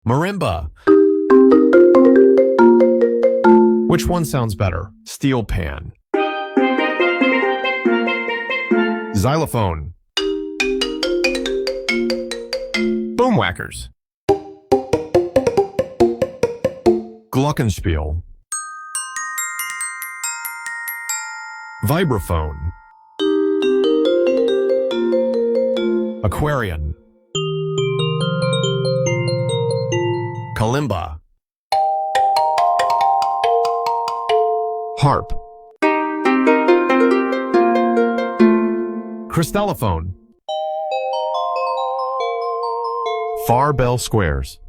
Marimba. Which one sounds better? Steel pan. Xylophone. Boomwhackers. Glockenspiel. Vibraphone. Aquarian. Kalimba. Harp. Crystallophone. Far bell squares.